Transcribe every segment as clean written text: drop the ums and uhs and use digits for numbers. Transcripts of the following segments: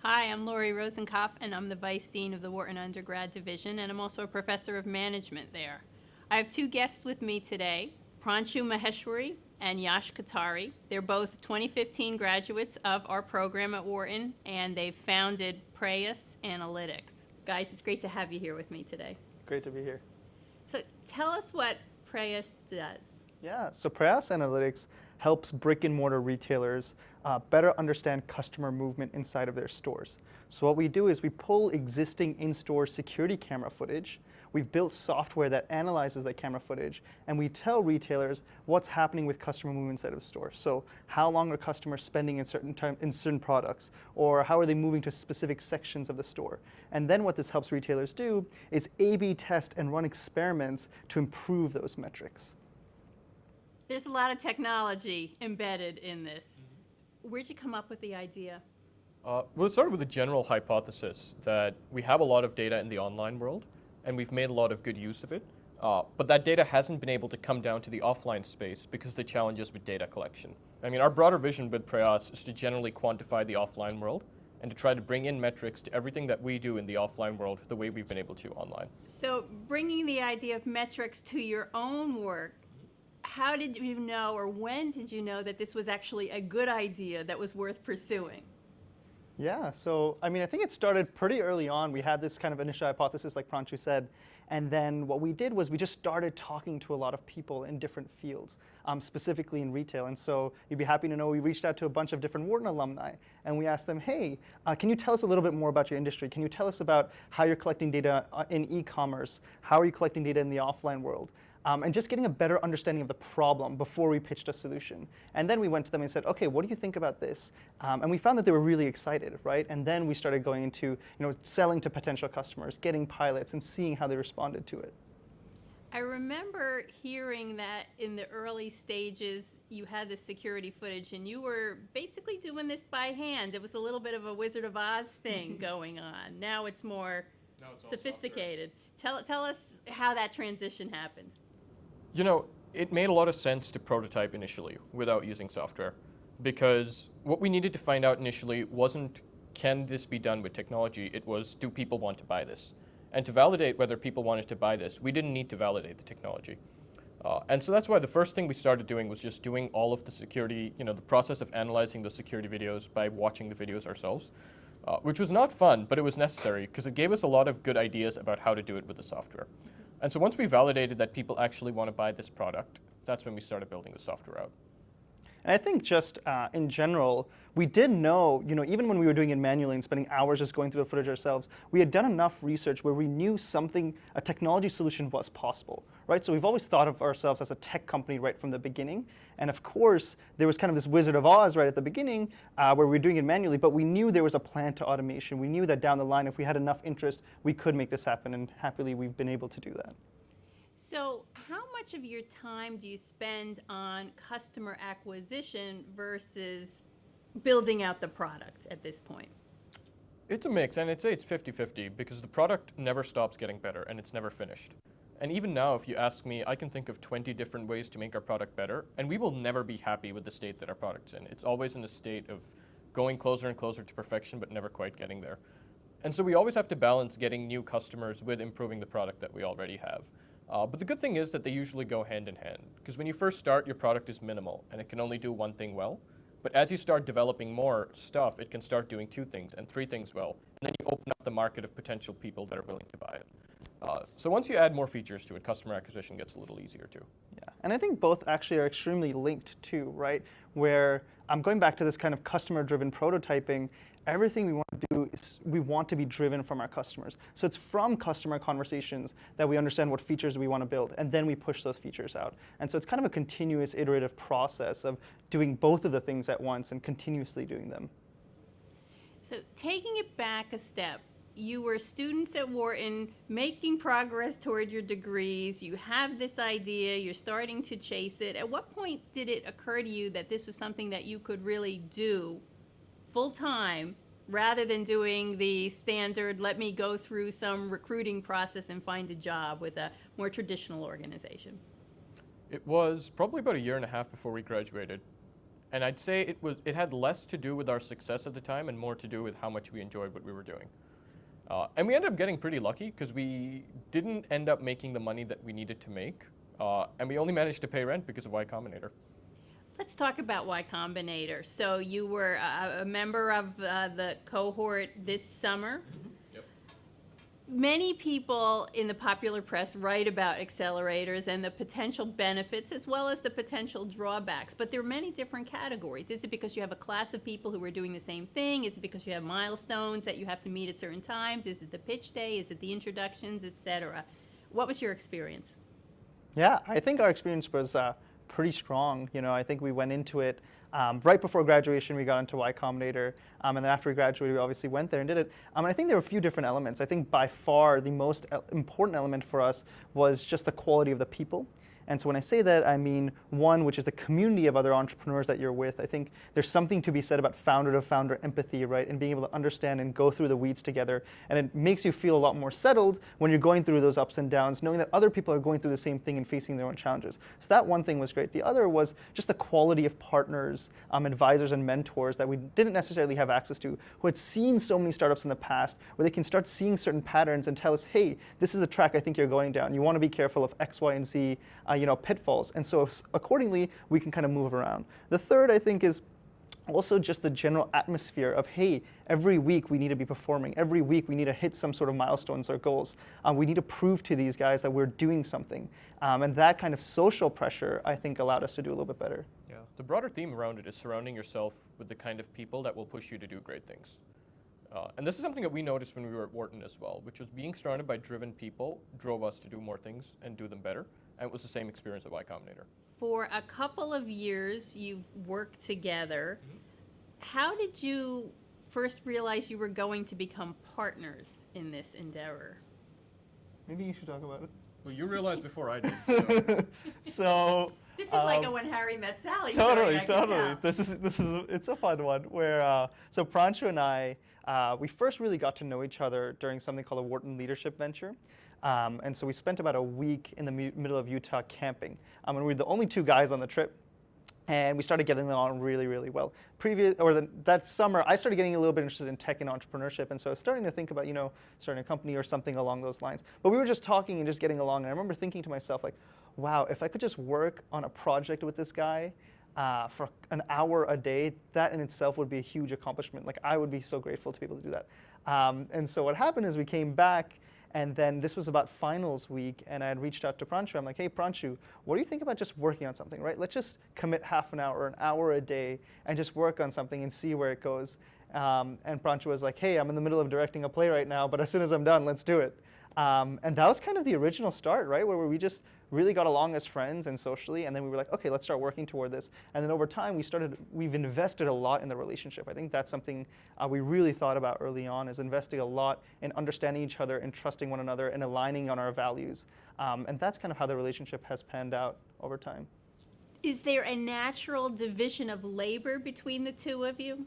Hi, I'm Lori Rosenkopf, and I'm the Vice Dean of the Wharton Undergrad Division, and I'm also a Professor of Management there. I have two guests with me today, Pranshu Maheshwari and Yash Katari. They're both 2015 graduates of our program at Wharton, and they've founded Prayas Analytics. Guys, it's great to have you here with me today. Great to be here. So tell us what Prayas does. Yeah, so Prayas Analytics helps brick and mortar retailers better understand customer movement inside of their stores. So what we do is we pull existing in-store security camera footage. We've built software that analyzes that camera footage, and we tell retailers what's happening with customer movement inside of the store. So how long are customers spending in certain products, or how are they moving to specific sections of the store? And then what this helps retailers do is A/B test and run experiments to improve those metrics. There's a lot of technology embedded in this. Where'd you come up with the idea? Well, it started with a general hypothesis that we have a lot of data in the online world, and we've made a lot of good use of it. But that data hasn't been able to come down to the offline space because of the challenges with data collection. I mean, our broader vision with Prayas is to generally quantify the offline world and to try to bring in metrics to everything that we do in the offline world the way we've been able to online. So bringing the idea of metrics to your own work, how did you know, or when did you know that this was actually a good idea that was worth pursuing? Yeah, so I mean, I think it started pretty early on. We had this kind of initial hypothesis, like Pranshu said, and then what we did was we just started talking to a lot of people in different fields, specifically in retail. And so you'd be happy to know we reached out to a bunch of different Wharton alumni, and we asked them, hey, can you tell us a little bit more about your industry? Can you tell us about how you're collecting data in e-commerce? How are you collecting data in the offline world? And just getting a better understanding of the problem before we pitched a solution. And then we went to them and said, okay, what do you think about this? And we found that they were really excited, right? And then we started going into selling to potential customers, getting pilots, and seeing how they responded to it. I remember hearing that in the early stages, you had this security footage, and you were basically doing this by hand. It was a little bit of a Wizard of Oz thing going on. Now it's more sophisticated. Tell us how that transition happened. You know, it made a lot of sense to prototype initially without using software, because what we needed to find out initially wasn't, can this be done with technology? It was, do people want to buy this? And to validate whether people wanted to buy this, we didn't need to validate the technology. And so that's why the first thing we started doing was just doing all of the security, the process of analyzing the security videos by watching the videos ourselves, which was not fun, but it was necessary because it gave us a lot of good ideas about how to do it with the software. And so once we validated that people actually want to buy this product, that's when we started building the software out. And I think just in general, we did know, even when we were doing it manually and spending hours just going through the footage ourselves, we had done enough research where we knew a technology solution was possible, right? So we've always thought of ourselves as a tech company right from the beginning. And of course, there was kind of this Wizard of Oz right at the beginning where we were doing it manually, but we knew there was a plan to automation. We knew that down the line, if we had enough interest, we could make this happen, and happily we've been able to do that. So how much of your time do you spend on customer acquisition versus building out the product at this point? It's a mix, and I'd say it's 50-50 because the product never stops getting better and it's never finished. And even now, if you ask me, I can think of 20 different ways to make our product better, and we will never be happy with the state that our product's in. It's always in a state of going closer and closer to perfection, but never quite getting there. And so we always have to balance getting new customers with improving the product that we already have. But the good thing is that they usually go hand in hand, because when you first start, your product is minimal and it can only do one thing well. But as you start developing more stuff, it can start doing 2 things and 3 things well. And then you open up the market of potential people that are willing to buy it. So once you add more features to it, customer acquisition gets a little easier too. Yeah, and I think both actually are extremely linked too, right? Where I'm going back to this kind of customer-driven prototyping. Everything we want to do is we want to be driven from our customers. So it's from customer conversations that we understand what features we want to build, and then we push those features out. And so it's kind of a continuous iterative process of doing both of the things at once and continuously doing them. So taking it back a step, you were students at Wharton making progress toward your degrees. You have this idea, you're starting to chase it. At what point did it occur to you that this was something that you could really do full-time rather than doing the standard, let me go through some recruiting process and find a job with a more traditional organization? It was probably about a year and a half before we graduated. And I'd say it had less to do with our success at the time and more to do with how much we enjoyed what we were doing. And we ended up getting pretty lucky because we didn't end up making the money that we needed to make. And we only managed to pay rent because of Y Combinator. Let's talk about Y Combinator. So you were a member of the cohort this summer. Yep. Many people in the popular press write about accelerators and the potential benefits as well as the potential drawbacks, but there are many different categories. Is it because you have a class of people who are doing the same thing? Is it because you have milestones that you have to meet at certain times? Is it the pitch day? Is it the introductions, etc.? What was your experience? Yeah, I think our experience was pretty strong. I think we went into it right before graduation. We got into Y Combinator, and then after we graduated, we obviously went there and did it. And I think there were a few different elements. I think by far the most important element for us was just the quality of the people. And so when I say that, I mean one, which is the community of other entrepreneurs that you're with. I think there's something to be said about founder-to-founder empathy, right? And being able to understand and go through the weeds together. And it makes you feel a lot more settled when you're going through those ups and downs, knowing that other people are going through the same thing and facing their own challenges. So that one thing was great. The other was just the quality of partners, advisors and mentors that we didn't necessarily have access to, who had seen so many startups in the past, where they can start seeing certain patterns and tell us, hey, this is the track I think you're going down. You want to be careful of X, Y, and Z, pitfalls. And so accordingly, we can kind of move around. The third, I think, is also just the general atmosphere of, hey, every week we need to be performing. Every week we need to hit some sort of milestones or goals. We need to prove to these guys that we're doing something. And that kind of social pressure, I think, allowed us to do a little bit better. Yeah. The broader theme around it is surrounding yourself with the kind of people that will push you to do great things. And this is something that we noticed when we were at Wharton as well, which was being surrounded by driven people drove us to do more things and do them better. And it was the same experience at Y Combinator. For a couple of years, you've worked together. How did you first realize you were going to become partners in this endeavor? Maybe you should talk about it. Well, you realized before I did. So This is like a When Harry Met Sally story, Totally, I can totally. tell. It's a fun one where so Pranshu and I we first really got to know each other during something called a Wharton Leadership Venture. And so we spent about a week in the middle of Utah camping. And we were the only two guys on the trip. And we started getting along really, really well. That summer, I started getting a little bit interested in tech and entrepreneurship. And so I was starting to think about, starting a company or something along those lines. But we were just talking and just getting along. And I remember thinking to myself, like, wow, if I could just work on a project with this guy for an hour a day, that in itself would be a huge accomplishment. Like, I would be so grateful to be able to do that. And so what happened is we came back. And then this was about finals week, and I had reached out to Pranshu. I'm like, hey, Pranshu, what do you think about just working on something, right? Let's just commit half an hour or an hour a day and just work on something and see where it goes. And Pranshu was like, hey, I'm in the middle of directing a play right now, but as soon as I'm done, let's do it. And that was kind of the original start, right, where we just really got along as friends and socially, and then we were like, okay, let's start working toward this. And then over time, we've invested a lot in the relationship. I think that's something we really thought about early on, is investing a lot in understanding each other and trusting one another and aligning on our values. And that's kind of how the relationship has panned out over time. Is there a natural division of labor between the two of you?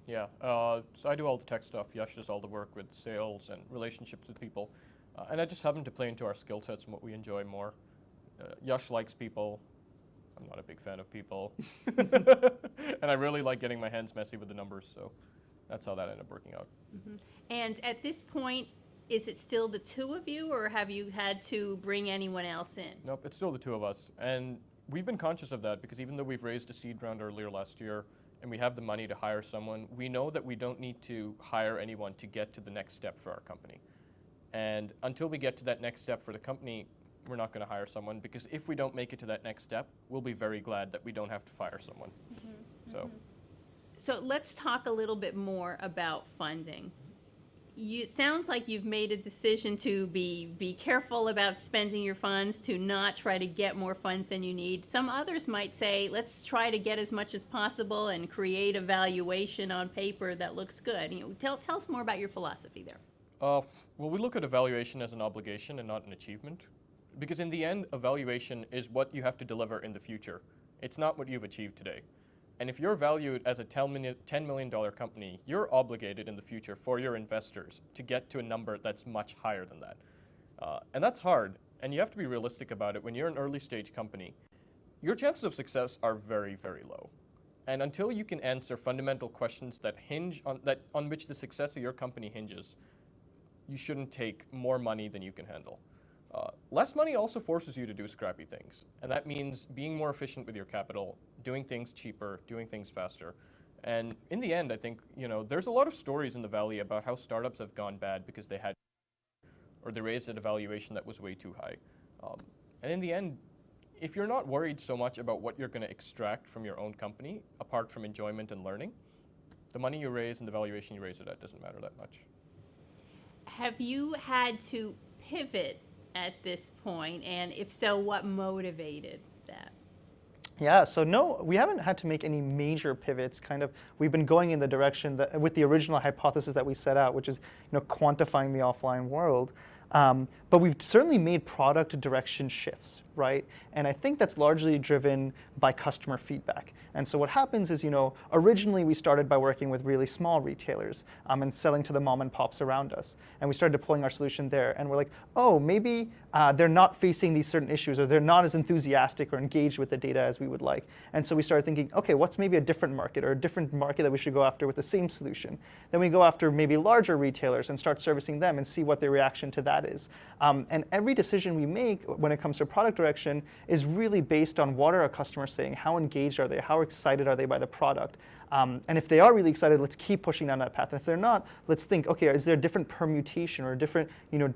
Yeah, so I do all the tech stuff. Yash does all the work with sales and relationships with people. And I just happen to play into our skill sets and what we enjoy more. Yash likes people. I'm not a big fan of people. And I really like getting my hands messy with the numbers, so that's how that ended up working out. Mm-hmm. And at this point, is it still the two of you, or have you had to bring anyone else in? Nope, it's still the two of us. And we've been conscious of that because even though we've raised a seed round earlier last year and we have the money to hire someone, we know that we don't need to hire anyone to get to the next step for our company. And until we get to that next step for the company, we're not going to hire someone, because if we don't make it to that next step, we'll be very glad that we don't have to fire someone. So let's talk a little bit more about funding. It sounds like you've made a decision to be careful about spending your funds, to not try to get more funds than you need. Some others might say, let's try to get as much as possible and create a valuation on paper that looks good. Tell us more about your philosophy there. Well, we look at evaluation as an obligation and not an achievement. Because in the end, evaluation is what you have to deliver in the future. It's not what you've achieved today. And if you're valued as a $10 million company, you're obligated in the future for your investors to get to a number that's much higher than that. And that's hard, and you have to be realistic about it. When you're an early stage company, your chances of success are very, very low. And until you can answer fundamental questions that hinge on which the success of your company hinges, you shouldn't take more money than you can handle. Less money also forces you to do scrappy things, and that means being more efficient with your capital, doing things cheaper, doing things faster. And in the end, I think, there's a lot of stories in the Valley about how startups have gone bad because they had, or they raised at a valuation that was way too high. And in the end, if you're not worried so much about what you're going to extract from your own company, apart from enjoyment and learning, the money you raise and the valuation you raise it at doesn't matter that much. Have you had to pivot at this point, and if so, what motivated that? Yeah, so no, we haven't had to make any major pivots. We've been going in the direction that, with the original hypothesis that we set out, which is quantifying the offline world. But we've certainly made product direction shifts, right? And I think that's largely driven by customer feedback. And so what happens is, originally we started by working with really small retailers and selling to the mom and pops around us. And we started deploying our solution there. And we're like, oh, maybe they're not facing these certain issues, or they're not as enthusiastic or engaged with the data as we would like. And so we started thinking, okay, what's maybe a different market, or a different market that we should go after with the same solution? Then we go after maybe larger retailers and start servicing them and see what their reaction to that is. And every decision we make when it comes to product direction is really based on what are our customers saying, how engaged are they, how excited are they by the product. And if they are really excited, let's keep pushing down that path. And if they're not, let's think, okay, is there a different permutation or a different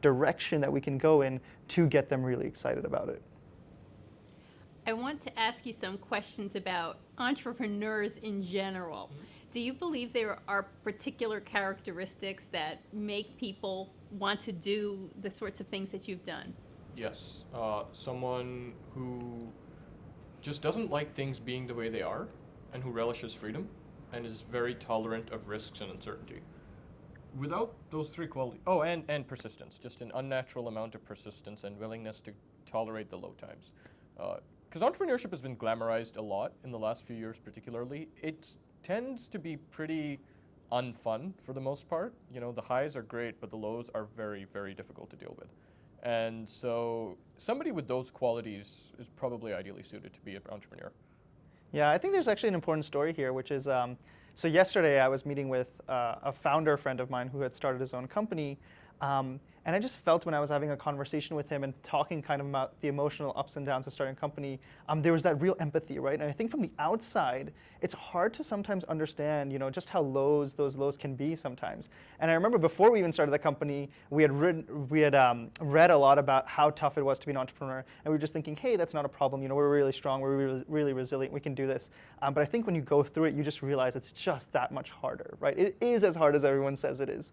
direction that we can go in to get them really excited about it? I want to ask you some questions about entrepreneurs in general. Do you believe there are particular characteristics that make people want to do the sorts of things that you've done? Yes. Someone who just doesn't like things being the way they are, and who relishes freedom, and is very tolerant of risks and uncertainty. Without those three qualities, and persistence, just an unnatural amount of persistence and willingness to tolerate the low times. Because entrepreneurship has been glamorized a lot in the last few years particularly. It tends to be pretty unfun for the most part. The highs are great, but the lows are very, very difficult to deal with. And so somebody with those qualities is probably ideally suited to be an entrepreneur. Yeah, I think there's actually an important story here, which is, so yesterday I was meeting with a founder friend of mine who had started his own company. And I just felt when I was having a conversation with him and talking kind of about the emotional ups and downs of starting a company, there was that real empathy, right? And I think from the outside, it's hard to sometimes understand, just how those lows can be sometimes. And I remember before we even started the company, we had read a lot about how tough it was to be an entrepreneur, and we were just thinking, hey, that's not a problem. We're really strong, we're really resilient, we can do this. But I think when you go through it, you just realize it's just that much harder, right? It is as hard as everyone says it is.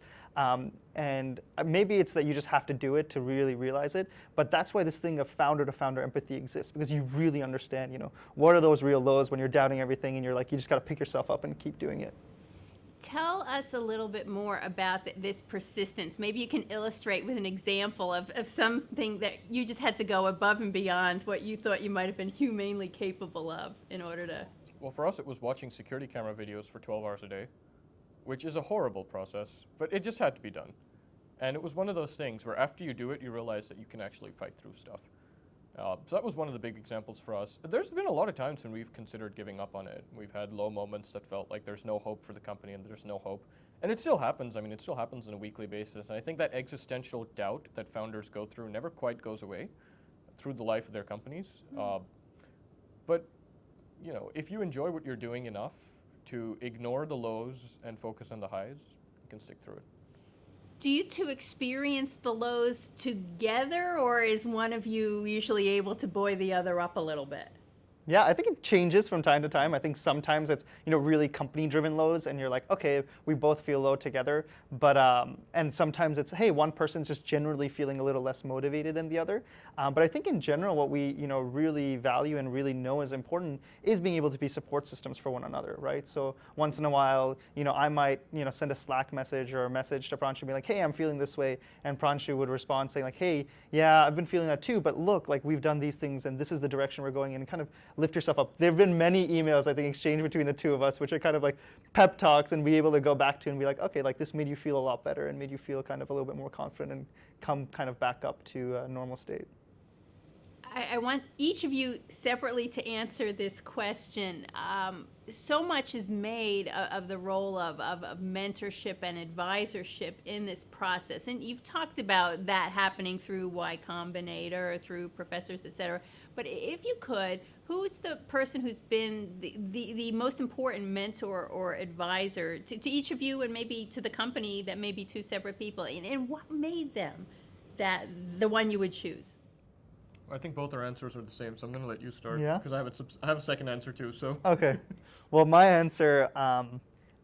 And maybe it's that you just have to do it to really realize it. But that's why this thing of founder-to-founder empathy exists, because you really understand, what are those real lows when you're doubting everything and you're like, you just got to pick yourself up and keep doing it. Tell us a little bit more about this persistence. Maybe you can illustrate with an example of something that you just had to go above and beyond what you thought you might have been humanely capable of in order to... Well, for us, it was watching security camera videos for 12 hours a day, which is a horrible process, but it just had to be done. And it was one of those things where after you do it, you realize that you can actually fight through stuff. So that was one of the big examples for us. There's been a lot of times when we've considered giving up on it. We've had low moments that felt like there's no hope for the company and there's no hope. And it still happens. I mean, it still happens on a weekly basis. And I think that existential doubt that founders go through never quite goes away through the life of their companies. But if you enjoy what you're doing enough to ignore the lows and focus on the highs, you can stick through it. Do you two experience the lows together, or is one of you usually able to buoy the other up a little bit? Yeah, I think it changes from time to time. I think sometimes it's really company-driven lows, and you're like, okay, we both feel low together. But and sometimes it's, hey, one person's just generally feeling a little less motivated than the other. But I think in general, what we really value and really know is important is being able to be support systems for one another, right? So once in a while, I might send a Slack message or a message to Pranshu and be like, hey, I'm feeling this way, and Pranshu would respond saying like, hey, yeah, I've been feeling that too, but look, like we've done these things, and this is the direction we're going in, and kind of lift yourself up. There have been many emails, I think, exchanged between the two of us, which are kind of like pep talks, and be able to go back to and be like, okay, like this made you feel a lot better and made you feel kind of a little bit more confident and come kind of back up to a normal state. I want each of you separately to answer this question. So much is made of the role of mentorship and advisorship in this process. And you've talked about that happening through Y Combinator, through professors, et cetera. But if you could, who's the person who's been the most important mentor or advisor to each of you and maybe to the company that may be two separate people? And what made them the one you would choose? I think both our answers are the same, so I'm going to let you start. Yeah? Because I have a second answer too. So. Okay. Well, my answer,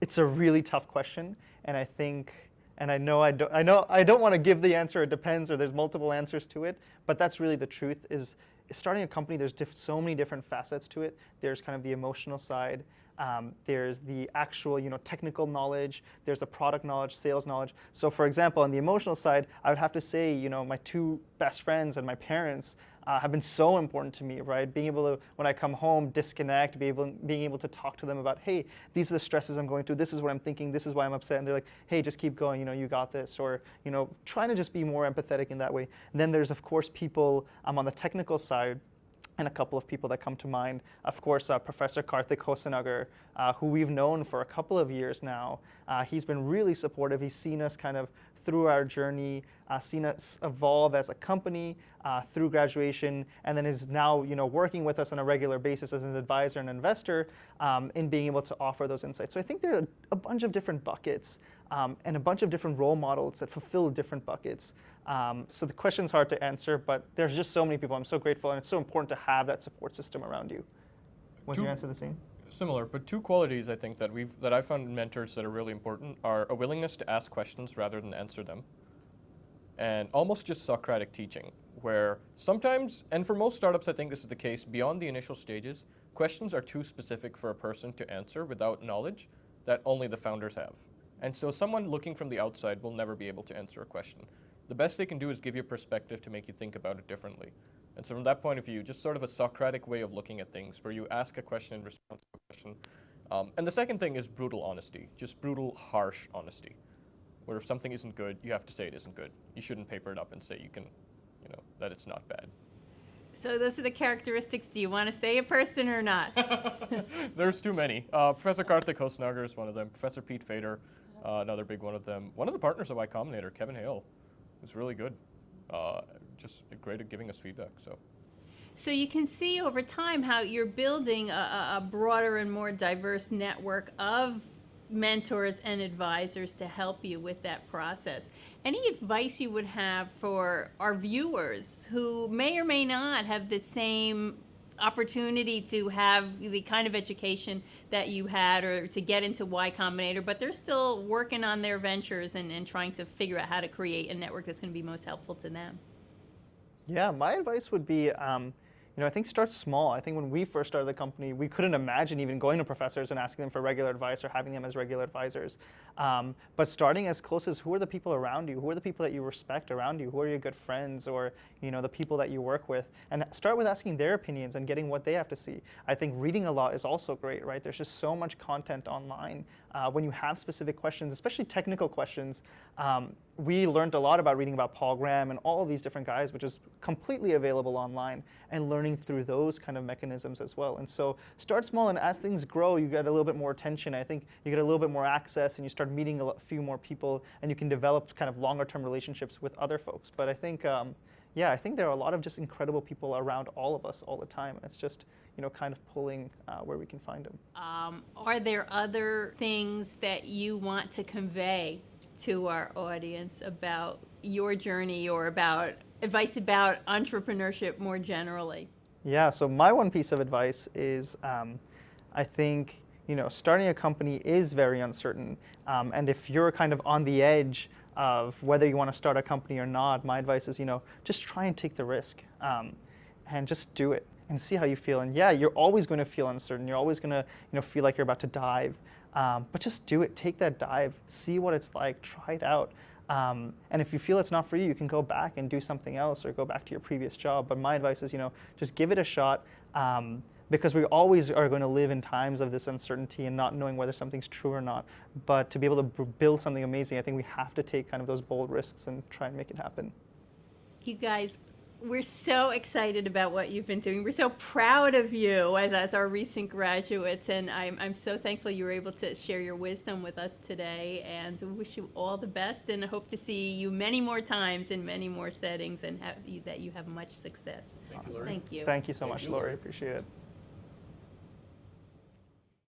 it's a really tough question, and I think, and I know I don't want to give the answer. It depends, or there's multiple answers to it. But that's really the truth. Is starting a company. There's so many different facets to it. There's kind of the emotional side. There's the actual, technical knowledge. There's the product knowledge, sales knowledge. So, for example, on the emotional side, I would have to say, my two best friends and my parents have been so important to me, right? Being able to, when I come home, disconnect, being able to talk to them about, hey, these are the stresses I'm going through. This is what I'm thinking. This is why I'm upset. And they're like, hey, just keep going. You got this. Or, trying to just be more empathetic in that way. And then there's, of course, people on the technical side. And a couple of people that come to mind. Of course, Professor Karthik Hosanagar, who we've known for a couple of years now. He's been really supportive. He's seen us kind of through our journey, seen us evolve as a company through graduation, and then is now working with us on a regular basis as an advisor and investor in being able to offer those insights. So I think there are a bunch of different buckets and a bunch of different role models that fulfill different buckets. So the question's hard to answer, but there's just so many people. I'm so grateful, and it's so important to have that support system around you. Was your answer the same? Similar, but two qualities I think that I found in mentors that are really important are a willingness to ask questions rather than answer them, and almost just Socratic teaching, where sometimes, and for most startups I think this is the case, beyond the initial stages, questions are too specific for a person to answer without knowledge that only the founders have. And so someone looking from the outside will never be able to answer a question. The best they can do is give you a perspective to make you think about it differently. And so from that point of view, just sort of a Socratic way of looking at things, where you ask a question and respond to a question. And the second thing is brutal honesty, just brutal, harsh honesty, where if something isn't good, you have to say it isn't good. You shouldn't paper it up and say that it's not bad. So those are the characteristics. Do you want to say a person or not? There's too many. Professor Karthik Hosanagar is one of them. Professor Pete Fader, another big one of them. One of the partners of Y Combinator, Kevin Hale, was really good. Just great at giving us feedback. So you can see over time how you're building a broader and more diverse network of mentors and advisors to help you with that process. Any advice you would have for our viewers who may or may not have the same opportunity to have the kind of education that you had or to get into Y Combinator, but they're still working on their ventures and trying to figure out how to create a network that's going to be most helpful to them? Yeah, my advice would be, I think start small. I think when we first started the company, we couldn't imagine even going to professors and asking them for regular advice or having them as regular advisors. But starting as close as who are the people around you? Who are the people that you respect around you? Who are your good friends or the people that you work with? And start with asking their opinions and getting what they have to see. I think reading a lot is also great, right? There's just so much content online. When you have specific questions, especially technical questions, we learned a lot about reading about Paul Graham and all of these different guys, which is completely available online, and learning through those kind of mechanisms as well. And so start small, and as things grow, you get a little bit more attention. I think you get a little bit more access, and you start meeting a few more people, and you can develop kind of longer-term relationships with other folks. But I think, I think there are a lot of just incredible people around all of us all the time. And it's just, kind of pulling where we can find them. Are there other things that you want to convey to our audience about your journey or about advice about entrepreneurship more generally? Yeah, so my one piece of advice is I think, starting a company is very uncertain. And if you're kind of on the edge of whether you want to start a company or not, my advice is, just try and take the risk and just do it and see how you feel. And yeah, you're always going to feel uncertain. You're always going to, feel like you're about to dive. But just do it. Take that dive. See what it's like. Try it out. And if you feel it's not for you, you can go back and do something else or go back to your previous job. But my advice is, just give it a shot. Because we always are going to live in times of this uncertainty and not knowing whether something's true or not. But to be able to build something amazing, I think we have to take kind of those bold risks and try and make it happen. You guys We're so excited about what you've been doing. We're so proud of you as our recent graduates, and I'm so thankful you were able to share your wisdom with us today, and we wish you all the best and hope to see you many more times in many more settings and that you have much success. Thank you, Lori. Thank you. Thank you so much, Lori. Appreciate it.